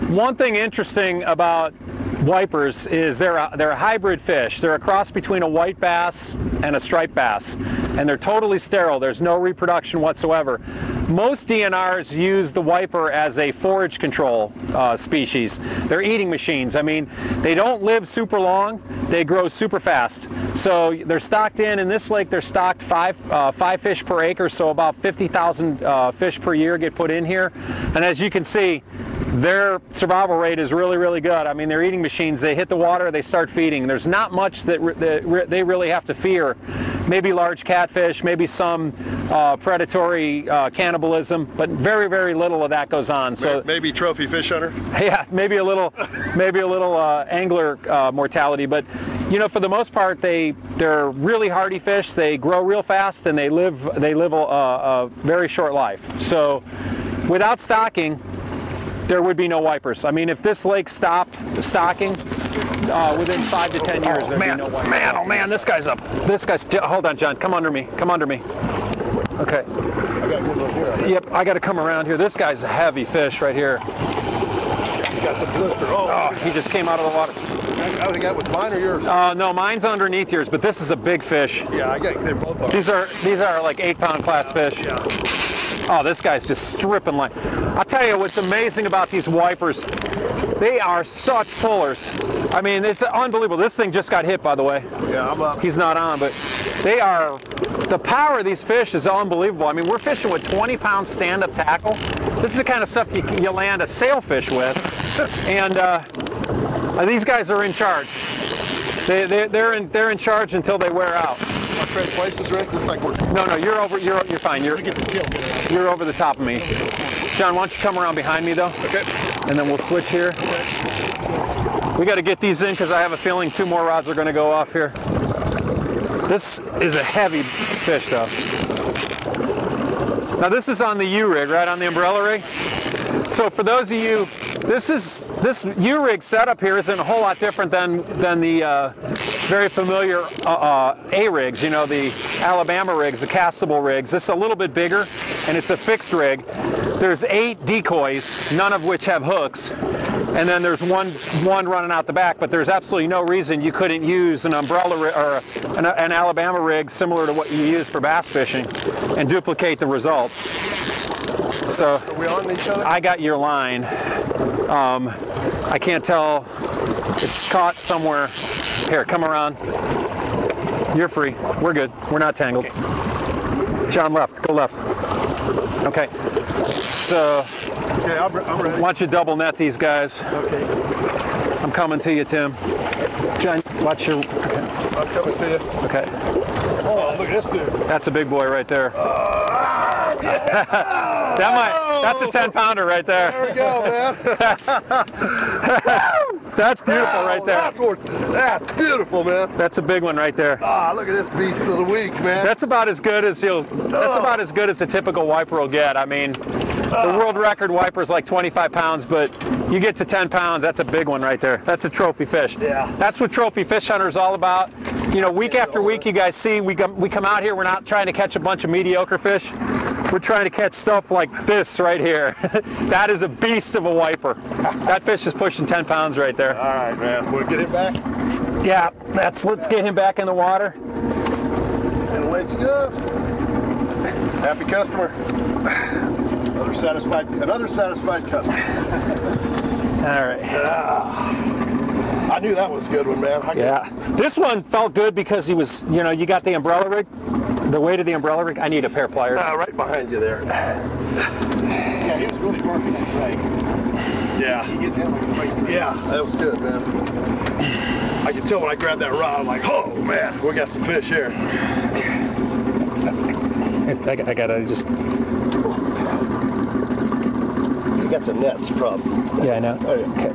One thing interesting about wipers is they're a hybrid fish. They're a cross between a white bass and a striped bass, and they're totally sterile. There's no reproduction whatsoever. Most DNRs use the wiper as a forage control species. They're eating machines. I mean, they don't live super long. They grow super fast. So they're stocked in this lake. They're stocked five fish per acre, so about 50,000 fish per year get put in here. And as you can see, their survival rate is really, really good. I mean, they're eating machines. They hit the water, they start feeding. There's not much that they really have to fear. Maybe large catfish, maybe some predatory cannibalism, but very, very little of that goes on. So maybe trophy fish hunter. Yeah, maybe a little angler mortality, but you know, for the most part, they're really hardy fish. They grow real fast, and they live a very short life. So, without stocking, there would be no wipers. I mean, if this lake stopped stocking, within 5 to 10 years, there'd be no wipers. Man, oh man, this guy's up. Hold on, John, come under me. Come under me. Okay. Yep, I got to come around here. This guy's a heavy fish right here. He's got the blister. Oh, he just came out of the water. How did that was mine or yours? No, mine's underneath yours, but this is a big fish. Yeah, they both are. These are like 8-pound class fish. Yeah. Oh, this guy's just stripping line. I'll tell you what's amazing about these wipers. They are such pullers. I mean, it's unbelievable. This thing just got hit, by the way. Yeah, I'm up. He's not on, but the power of these fish is unbelievable. I mean, we're fishing with 20-pound stand-up tackle. This is the kind of stuff you land a sailfish with. And these guys are in charge. They're in charge until they wear out. Trade places, Rick? Looks like we're... No, you're fine. You're over the top of me. John, why don't you come around behind me, though? Okay. And then we'll switch here. Okay. We got to get these in because I have a feeling 2 more rods are going to go off here. This is a heavy fish, though. Now, this is on the U-rig, right, on the umbrella rig. So for those of you, this U-rig setup here isn't a whole lot different than the very familiar A-rigs, you know, the Alabama rigs, the castable rigs. This is a little bit bigger, and it's a fixed rig. There's 8 decoys, none of which have hooks, and then there's one running out the back, but there's absolutely no reason you couldn't use an umbrella rig or an Alabama rig similar to what you use for bass fishing and duplicate the results. So are we on each other? I got your line. I can't tell. It's caught somewhere. Here, come around. You're free. We're good. We're not tangled. Okay. John, left. Go left. Okay. So, okay, I'm ready. Why don't you double net these guys? Okay. I'm coming to you, Tim. John, watch your... Okay. I'm coming to you. Okay. Oh, look at this dude. That's a big boy right there. That's a 10-pounder right there. There we go, man. That's beautiful right there. That's beautiful, man. That's a big one right there. Ah, look at this beast of the week, man. That's about as good as about as good as a typical wiper will get. I mean, the world record wiper is like 25 pounds, but you get to 10 pounds, that's a big one right there. That's a trophy fish. Yeah. That's what trophy fish hunter is all about. You know, week after week, you guys see we come out here. We're not trying to catch a bunch of mediocre fish. We're trying to catch stuff like this right here. That is a beast of a wiper. That fish is pushing 10 pounds right there. All right, man. We'll get him back? Yeah, let's get him back in the water. And away she goes. Happy customer. Another satisfied customer. All right. I knew that was a good one, man. Yeah. This one felt good because he was, you know, you got the umbrella rig, the weight of the umbrella rig. I need a pair of pliers. Right behind you there. Yeah, he was really working that leg. Yeah. He gets in like a freight. Yeah, that was good, man. I could tell when I grabbed that rod, I'm like, oh man, we got some fish here. I gotta just... You got the nets, probably. Yeah, I know. Oh, yeah. Okay.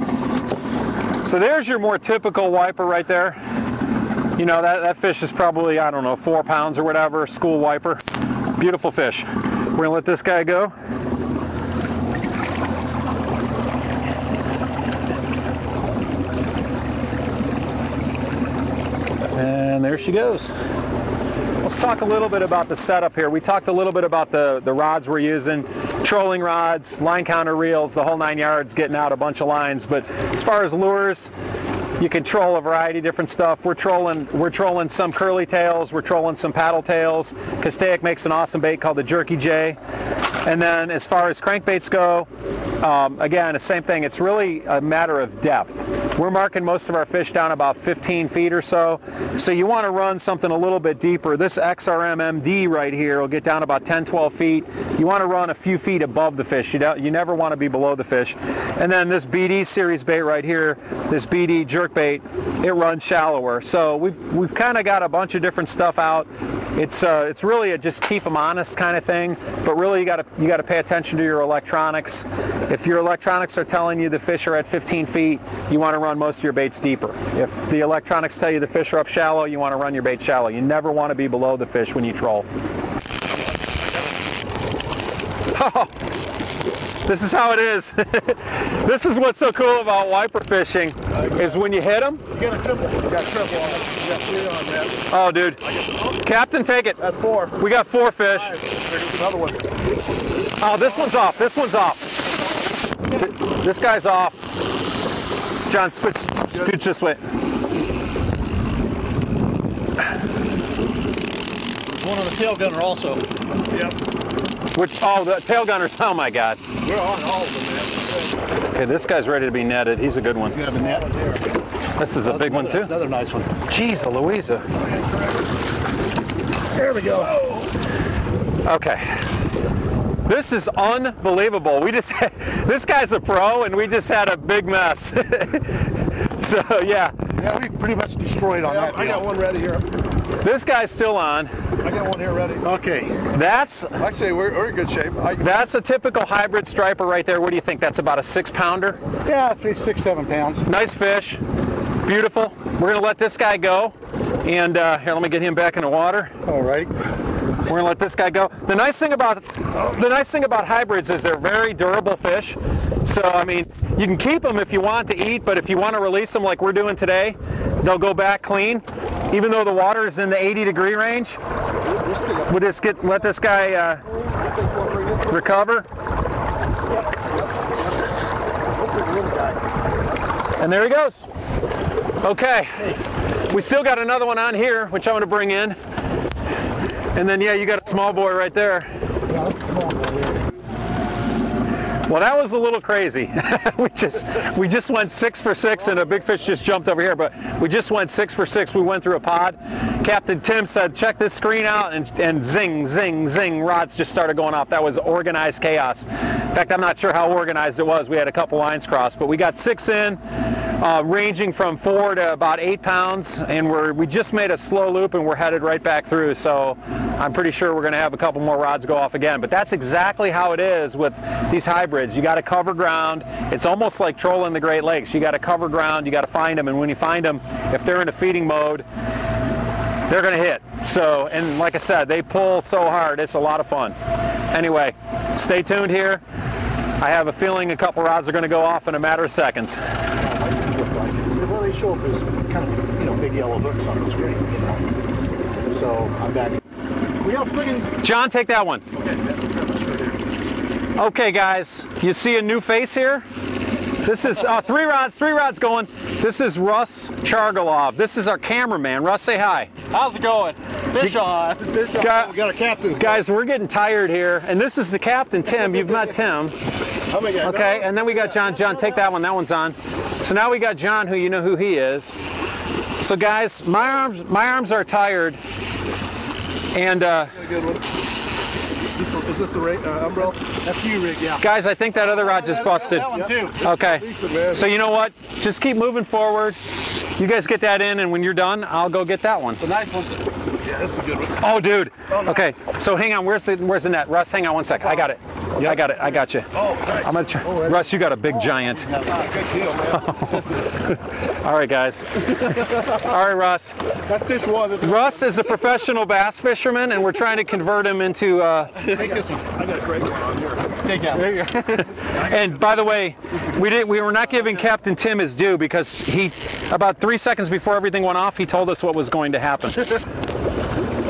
So there's your more typical wiper right there. You know, that fish is probably, I don't know, 4 pounds or whatever, school wiper. Beautiful fish. We're gonna let this guy go. And there she goes. Well, Let's talk a little bit about the setup here. We talked a little bit about the rods we're using, trolling rods, line counter reels, the whole 9 yards, getting out a bunch of lines. But as far as lures, you can troll a variety of different stuff. We're trolling some curly tails, we're trolling some paddle tails. Castaic makes an awesome bait called the Jerky J. And then as far as crankbaits go, again, the same thing. It's really a matter of depth. We're marking most of our fish down about 15 feet or so. So you want to run something a little bit deeper. This XRM MD right here will get down about 10, 12 feet. You want to run a few feet above the fish. You never want to be below the fish. And then this BD series bait right here, this BD jerk bait, it runs shallower. So we've kind of got a bunch of different stuff out. It's really a just keep them honest kind of thing. But really you got to pay attention to your electronics. If your electronics are telling you the fish are at 15 feet, you want to run most of your baits deeper. If the electronics tell you the fish are up shallow, you want to run your bait shallow. You never want to be below the fish when you troll. Oh, this is how it is. This is what's so cool about wiper fishing, is when you hit them. You got a triple. You got triple on it. You got 3 on, man. Oh, dude. Captain, take it. That's 4. We got 4 fish. There's another one. Oh, this one's off. This one's off. This guy's off. John, scooch this way. One on the tail gunner also. Yep. Oh, the tail gunners. Oh my God. We're on all of them, man. Okay, this guy's ready to be netted. He's a good one. You have a net there. This is a big one too. That's another nice one. Jeez, Louisa. There we go. Okay. This is unbelievable. This guy's a pro, and we just had a big mess. So yeah. Yeah, we pretty much destroyed on that. I got one ready here. This guy's still on. I got one here ready. Okay. That's. I'd say we're in good shape. That's a typical hybrid striper right there. What do you think? That's about a 6-pounder. Yeah, 6, 7 pounds. Nice fish. Beautiful. We're gonna let this guy go. And here, let me get him back in the water. All right. We're gonna let this guy go. The nice thing about hybrids is they're very durable fish. So I mean, you can keep them if you want to eat, but if you want to release them like we're doing today, they'll go back clean. Even though the water is in the 80-degree range, we'll just let this guy recover. And there he goes. Okay, we still got another one on here, which I'm going to bring in. And then, yeah, you got a small boy right there. Yeah, that's a small one. Well, that was a little crazy. we just went 6 for 6, and a big fish just jumped over here, but we just went 6 for 6. We went through a pod. Captain Tim said, check this screen out, and zing, zing, zing, rods just started going off. That was organized chaos. In fact, I'm not sure how organized it was. We had a couple lines crossed, but we got 6 in, ranging from 4 to about 8 pounds, and we just made a slow loop, and we're headed right back through. So I'm pretty sure we're going to have a couple more rods go off again. But that's exactly how it is with these hybrids. You got to cover ground. It's almost like trolling the Great Lakes. You got to cover ground, you got to find them, and when you find them, if they're in a feeding mode, they're going to hit. So, and like I said, they pull so hard, it's a lot of fun. Anyway, stay tuned here. I have a feeling a couple rods are going to go off in a matter of seconds. Well, they show up as kind of, big yellow hooks on the screen, So I'm back. We got a friggin'... John, take that one. Okay, guys, you see a new face here? This is 3 rods going. This is Russ Chargalov. This is our cameraman. Russ, say hi. How's it going? Fish on. Fish on. We got our captains. Guys, we're getting tired here. And this is the captain, Tim. You've met Tim. Okay, and then we got John. John, take that one. That one's on. So now we got John, who you know who he is. So guys, my arms are tired. And Is this the umbrella? That's you, Rick, yeah. Guys, I think that other rod just busted. That one too. Okay. So you know what? Just keep moving forward. You guys get that in, and when you're done, I'll go get that one. The nice one. Yeah, this is a good one. Oh, dude. Oh, nice. Okay. So hang on. Where's the net? Russ, hang on one sec. I got it. Yep. I got it. I got you. Oh, nice. I'm gonna try. Russ, you got a big giant. Good deal, man. All right, guys. All right, Russ. That's fish one. Russ is a professional bass fisherman, and we're trying to convert him into. Take this one. I got a great one on here. Take that. There you go. And by the way, we were not giving Captain Tim his due because he, about 3 seconds before everything went off, he told us what was going to happen.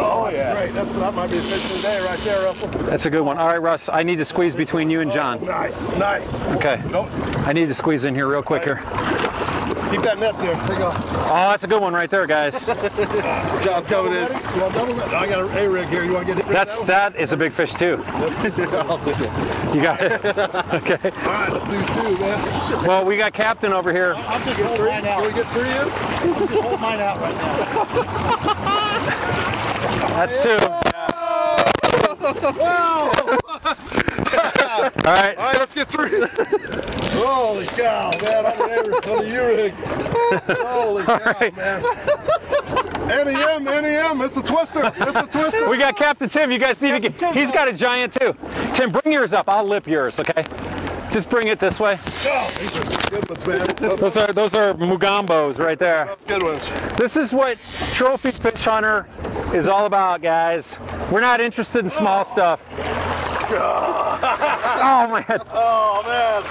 Oh, yeah. Great. That might be a fish of the day right there, Russell. That's a good one. All right, Russ, I need to squeeze between you and John. Nice, nice. Okay. Nope. I need to squeeze in here real quick here. Keep that net there. Take off. Oh, that's a good one right there, guys. John's coming in. You want double net? I got an A-rig here. You want to get it? That is a big fish too. I'll see you. You got it? Okay. All right, let's do 2, man. Well, we got Captain over here. I'm just holding mine out. Can we get 3 in? I'm just holding mine out right now. That's 2. All right. All right, let's get 3. Holy cow, man. On the U-rig. Holy cow, right. man. NEM, it's a twister. It's a twister. We got Captain Tim. You guys need to get. He's got a giant too. Tim, bring yours up. I'll lip yours, okay? Just bring it this way. Oh, these are good ones, man. Those are mugambos right there. Good ones. This is what Trophy Fish Hunter is all about, guys. We're not interested in small stuff. Oh man. Oh man.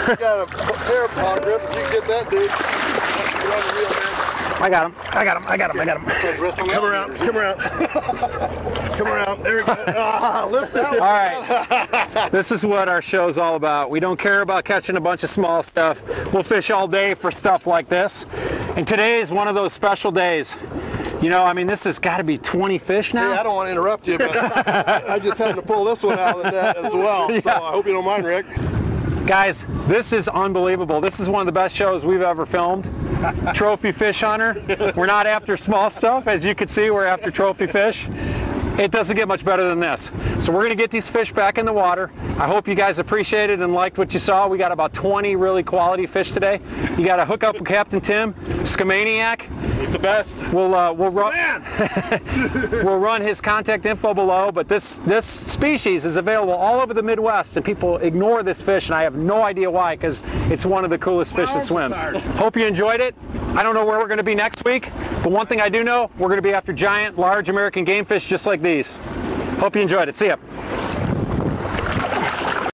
You got a pair of pond grip. If you can get that, dude. You're on the reel, man. I got him. Come around. Come around. There we go. Lift that one. All right. This is what our show's all about. We don't care about catching a bunch of small stuff. We'll fish all day for stuff like this. And today is one of those special days. You know, I mean, this has got to be 20 fish now. Hey, I don't want to interrupt you, but I just happened to pull this one out of the net as well. So I hope you don't mind, Rick. Guys, this is unbelievable. This is one of the best shows we've ever filmed. Trophy Fish Hunter. We're not after small stuff. As you can see, we're after trophy fish. It doesn't get much better than this. So we're going to get these fish back in the water. I hope you guys appreciated and liked what you saw. We got about 20 really quality fish today. You got to hook up with Captain Tim, Scamaniac. He's the best. We'll run his contact info below, but this species is available all over the Midwest, and people ignore this fish, and I have no idea why, because it's one of the coolest fish that swims. Hope you enjoyed it. I don't know where we're going to be next week, but one thing I do know, we're going to be after giant, large American game fish just like these. Hope you enjoyed it. See ya.